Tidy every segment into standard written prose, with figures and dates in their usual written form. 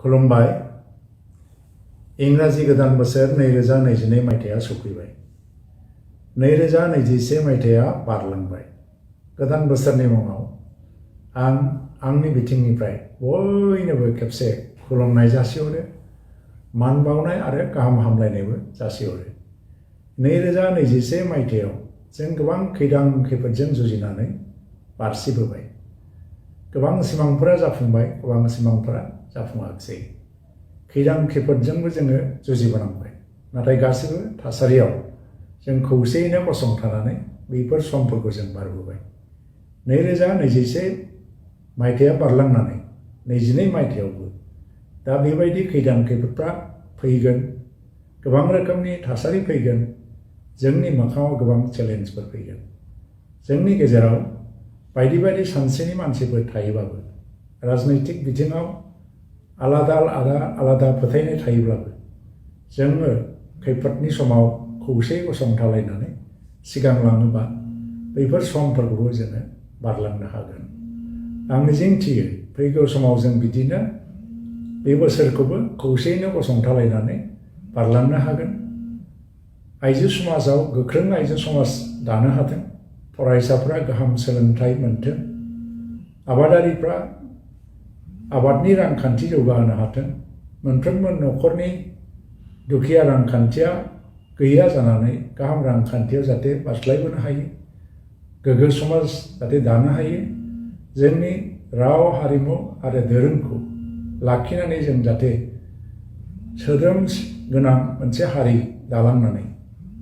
खुलुमबाय। इंराजि गोदान बोसोर 2022 मायथाइया सफैबाय। 2021 मायथाइया बारलांबाय। गोदान बोसोरनि मुङाव आं आंनि बिथिंनिफ्राय बयनोबो खेबसे खुलुमनाय जासिहरो, मान बावनाय आरो गाहाम हामलायनायबो जासिहरो। 2021 मायथाइयाव जों गोबां खैदां खैफोदजों जुजिनानै बारसिबोबाय। गोबां सिमांफोरा जाफुंबाय, गोबां सिमांफोरा जाफुङाखिसै। खैदां खैफोदजोंबो जोङो जुजिबोनांबाय। नाथाय गासैबो थासारियाव जों खौसेयैनो गसंथानानै बेफोर समफोरखौ जों बारबोबाय। 2021 मायथाइया बारलांनानै 22 मायथाइयावबो दा बेबायदि खैदां खैफोदफ्रा फैगोन, गोबां रोखोमनि थासारि फैगोन, जोंनि मोखाङाव गोबां चेलेन्जफोर फैगोन। जोंनि गेजेराव बायदि बायदि सानस्रिनि मानसिफोर थायोबाबो, राजनैतिक बिथिङाव आलादा आलादा फोथायनाय थायोब्लाबो जोङो खैफोदनि समाव खौसेयै गसंथालायनानै सिगांलाङोबा बैफोर समफोरखौबो जोङो बारलांनो हागोन। आं मिजिंथियो फैगौ समाव जों बिदिनो बे बोसोरखौबो खौसेयैनो गसंथालायनानै बारलांनो हागोन। आइजो समाजाव गोख्रों आइजो समाज दानो हाथों, फरायसाफ्रा गाहाम सोलोंथाइ मोन्थों, आबादारिफ्रा आबादनि रांखान्थि जौगाहोनो हाथों, मोनफ्रोमबो न'खरनि दुखिया रांखान्थिया गैया जानानै गाहाम रांखान्थियाव जाहाथे बारस्लायबोनो हायो, गोग्गो समाज जाहाथे दानो हायो, जोंनि राव हारिमु आरो धोरोमखौ लाखिनानै जों जाहाथे सोद्रोम गोनां मोनसे हारि दालांनानै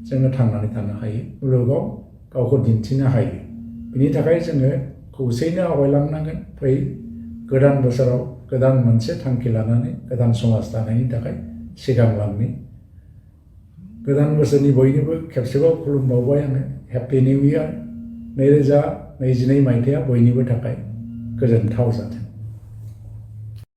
जोङो थांनानै थानो हायो, मुलुगाव गावखौ दिन्थिनो हायो। बिनि थाखाय जोङो खौसेयैनो आवगायलांनांगोन। फै गोदान बोसोराव गोदान मोनसे थांखि लानानै गोदान समाज दानायनि थाखाय सिगांलांनि। गोदान बोसोरनि बयनिबो खेबसेबाव खुलुमबावबाय आङो। Happy new year. 2022 मायथाइया बयनिबो थाखाय गोजोनथाव जाथों।